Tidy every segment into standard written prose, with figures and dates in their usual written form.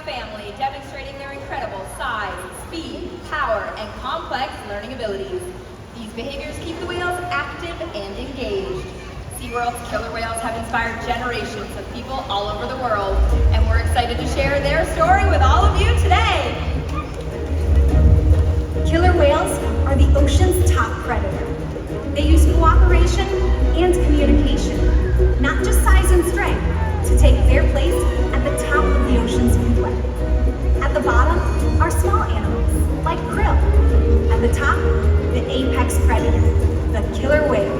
family, demonstrating their incredible size, speed, power, and complex learning abilities. These behaviors keep the whales active and engaged. SeaWorld's killer whales have inspired generations of people all over the world, and we're excited to share their story with all of you today. Killer whales are the ocean's top predator. They use cooperation and communication, not just size and strength, to take their place at the top of the ocean's food web. At the bottom are small animals, like krill. At the top, the apex predator, the killer whale.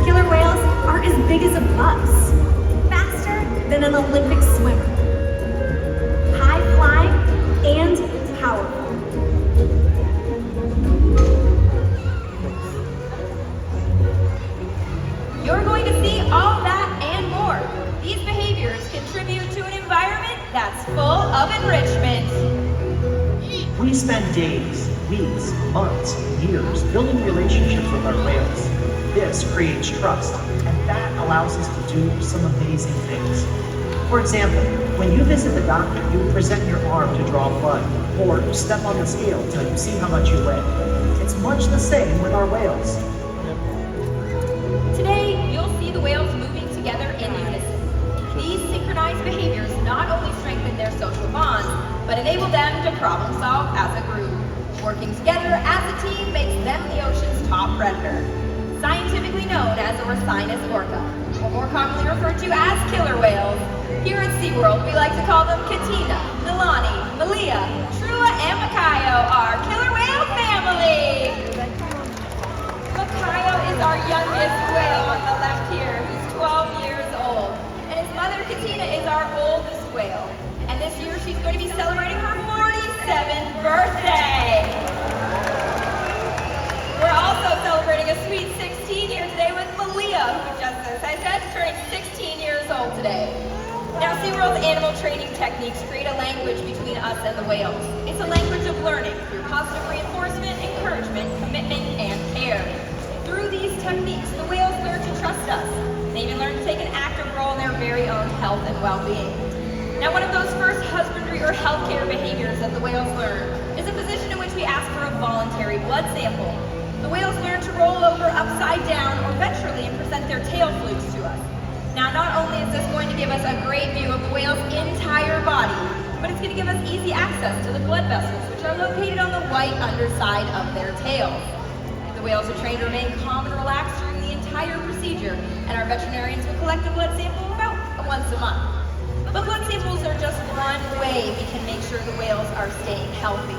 Killer whales are as big as a bus, faster than an Olympic swimmer, high-flying and powerful. You're going to see all that and more. These behaviors contribute to an environment that's full of enrichment. We spend days, weeks, months, years building relationships with our whales. This creates trust, and that allows us to do some amazing things. For example, when you visit the doctor, you present your arm to draw blood, or you step on the scale till you see how much you weigh. It's much the same with our whales. Today, you'll see the whales moving together in unison. These synchronized behaviors not only strengthen their social bonds, but enable them to problem solve as a group. Working together as a team makes them the ocean's top predator. Scientifically known as Orcinus orca, or more commonly referred to as killer whales. Here at SeaWorld, we like to call them Katina, Nalani, Malia, Trua and Makaio, our killer whale family. Makaio is our youngest whale on the left here, who's 12 years old. And his mother, Katina, is our oldest whale. And this year, she's going to be celebrating her 47th birthday. We're also celebrating a sweet 16 here today with Malia, who just, as I said, turning 16 years old today. Now, SeaWorld's animal training techniques create a language between us and the whales. It's a language of learning through positive reinforcement, encouragement, commitment, and care. Through these techniques, the whales learn to trust us. They even learn to take an active role in their very own health and well-being. Now, one of those first husbandry or healthcare behaviors that the whales learn is a position in which we ask for a voluntary blood sample. The whales learn to roll over upside down or ventrally and present their tail flukes to us. Now, not only is this going to give us a great view of the whale's entire body, but it's going to give us easy access to the blood vessels, which are located on the white underside of their tails. The whales are trained to remain calm and relaxed during the entire procedure, and our veterinarians will collect the blood sample about once a month. But blood samples are just one way we can make sure the whales are staying healthy.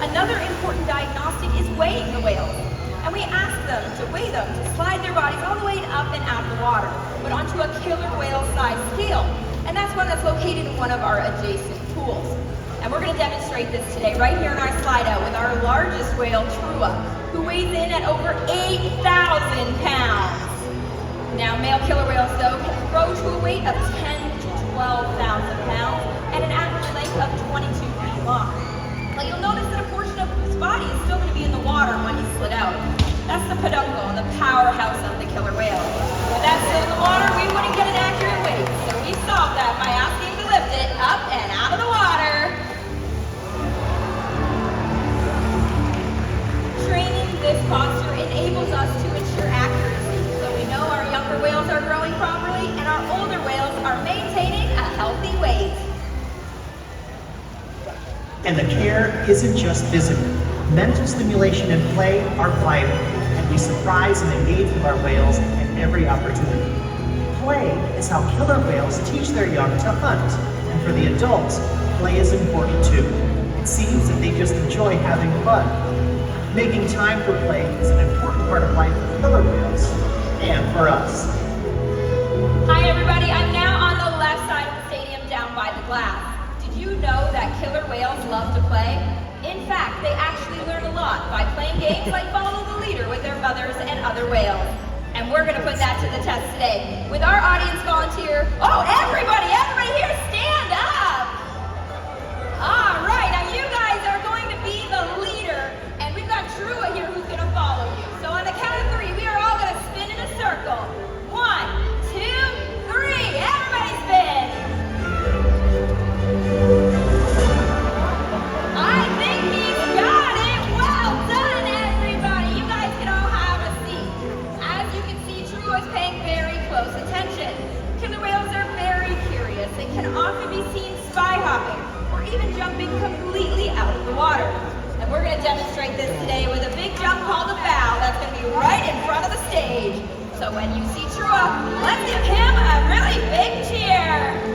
Another important diagnostic is weighing the whales. And we ask them to weigh them, to slide their bodies all the way up and out of the water, but onto a killer whale-sized scale. And that's one that's located in one of our adjacent pools. And we're going to demonstrate this today right here in our slide out with our largest whale, Trua, who weighs in at over 8,000 pounds. Now, male killer whales, though, can grow to a weight of 10 to 12,000 pounds and an average length of 22 feet long. Well, you'll notice that a portion of his body is still going to be in the water when he's slid out. That's the peduncle, the powerhouse of the killer whale. With that still in the water, we wouldn't get an accurate weight. So we solved that by asking to lift it up and out of the water. Training this posture enables us to ensure accuracy, so we know our younger whales are growing properly and our older whales are maintaining a healthy weight. And the care isn't just physical. Mental stimulation and play are vital, and we surprise and engage with our whales at every opportunity. Play is how killer whales teach their young to hunt, and for the adults, play is important too. It seems that they just enjoy having fun. Making time for play is an important part of life for killer whales, and for us. Hi everybody, I'm now on the left side of the stadium down by the glass. Did you know that killer whales love to play? In fact, they actually learn a lot by playing games like Follow the Leader with their mothers and other whales. And we're going to put that to the test today with our audience volunteer. Oh, everybody here, stand up! All right, now you guys are going to be the leader, and we've got Trua here who's going to follow you. So on the count of 3, we are all going to spin in a circle. 1, 2, close attention. Killer whales are very curious and can often be seen spy hopping or even jumping completely out of the water. And we're going to demonstrate this today with a big jump called a bow that's going to be right in front of the stage. So when you see Trua, let's give him a really big cheer.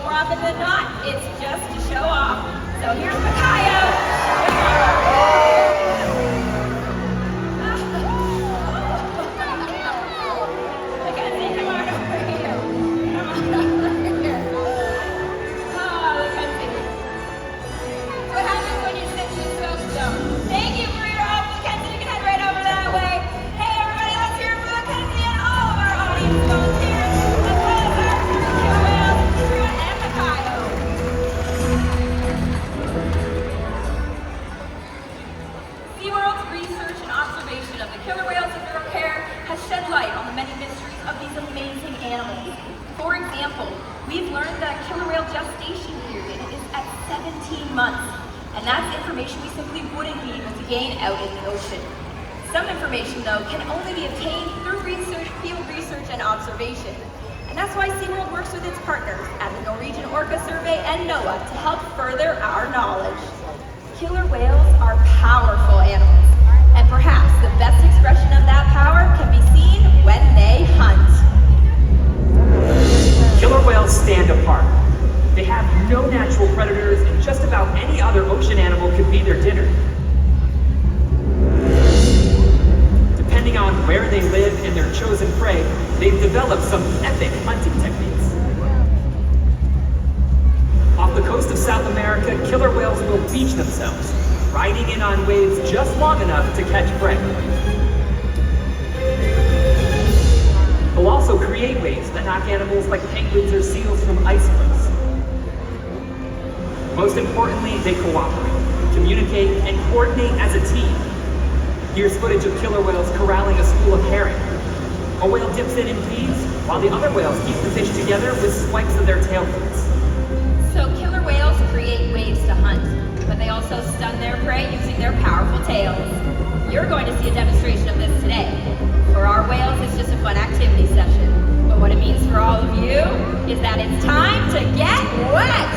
Often than not, it's just to show off. So here's Makaio. Mackenzie, come on over here. Come on over here. Oh, Mackenzie. That's what happens when you sit in the soap zone. Thank you for your help, Mackenzie. You can head right over that way. Hey, everybody, let's hear it for Mackenzie and all of our audience volunteers, as well as our killer whales, Trua and Makaio. SeaWorld's research and observation of the killer whales and their care has shed light on the many mysteries of these amazing animals. For example, we've learned that a killer whale gestation period is at 17 months, and that's information we simply wouldn't be able to gain out in the ocean. Some information, though, can only be obtained through research, field research, and observation. And that's why SeaWorld works with its partners at the Norwegian Orca Survey and NOAA to help further our knowledge. Killer whales are powerful animals, and perhaps the best expression of that power can be seen when they hunt. Killer whales stand apart. They have no natural predators, and just about any other ocean animal could be their dinner. Depending on where they live and their chosen prey, they've developed some epic hunting techniques. Off the coast of South America, killer whales will beach themselves, riding in on waves just long enough to catch prey. They'll also create waves that knock animals like penguins or seals from ice cliffs. Most importantly, they cooperate, communicate, and coordinate as a team. Here's footage of killer whales corralling a school of herring. A whale dips in and feeds, while the other whales keep the fish together with swipes of their tail fins. So killer whales create waves to hunt, but they also stun their prey using their powerful tails. You're going to see a demonstration of this today. For our whales, it's just a fun activity session. But what it means for all of you is that it's time to get wet!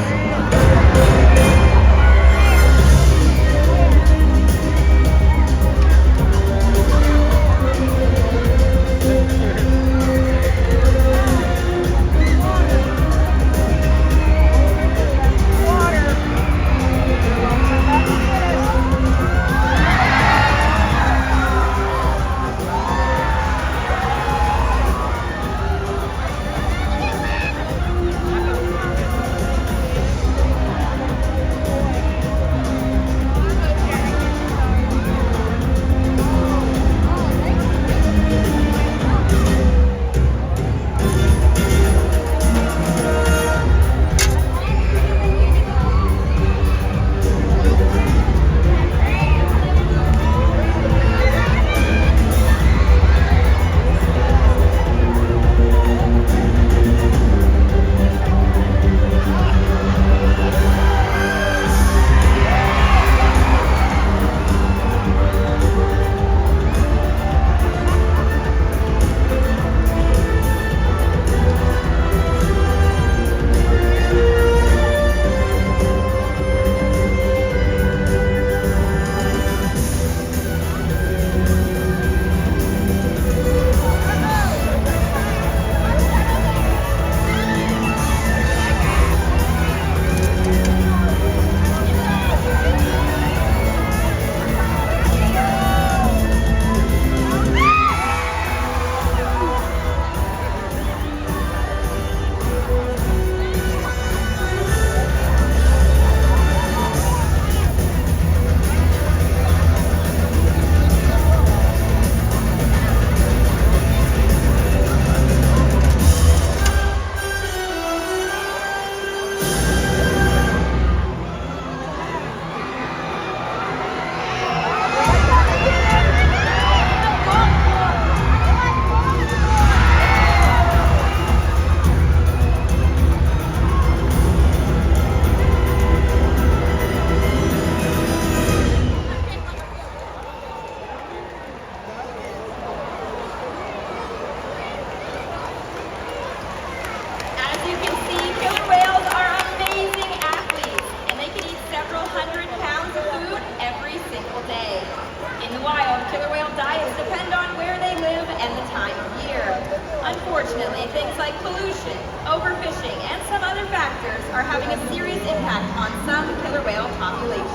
Unfortunately, things like pollution, overfishing, and some other factors are having a serious impact on some killer whale populations.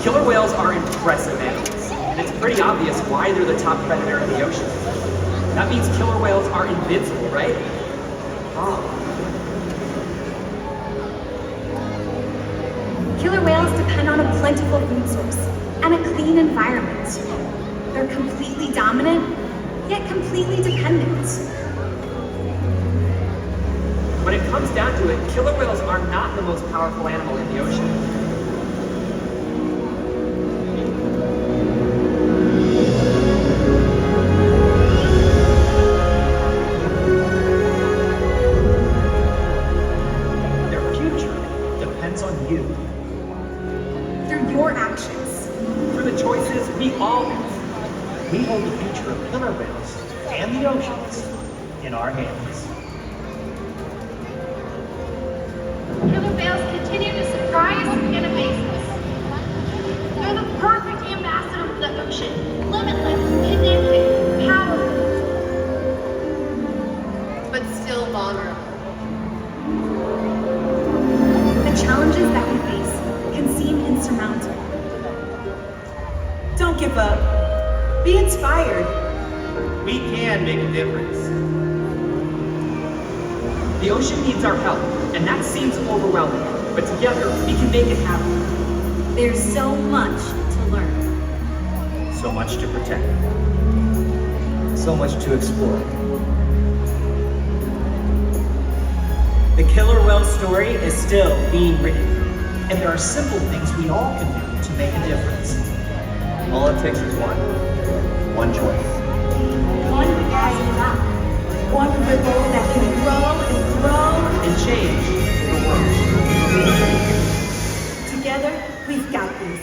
Killer whales are impressive animals, and it's pretty obvious why they're the top predator in the ocean. That means killer whales are invincible, right? Oh. Killer whales depend on a plentiful food source and a clean environment. They're completely dominant, yet completely dependent. When it comes down to it, killer whales are not the most powerful animal in the ocean. Their future depends on you. Through your actions. Through the choices we all make. We hold the future of killer whales and the oceans in our hands. Killer whales continue to surprise and amaze us. They're the perfect ambassador of the ocean, limitless, connected, powerful, but still vulnerable. The challenges that we face can seem insurmountable. Don't give up. Be inspired. We can make a difference. The ocean needs our help, and that seems overwhelming, but together we can make it happen. There's so much to learn. So much to protect. So much to explore. The killer whale story is still being written. And there are simple things we all can do to make a difference. All it takes is one choice. One as enough. One ripple that can grow and grow. And change the world. Together, we've got this.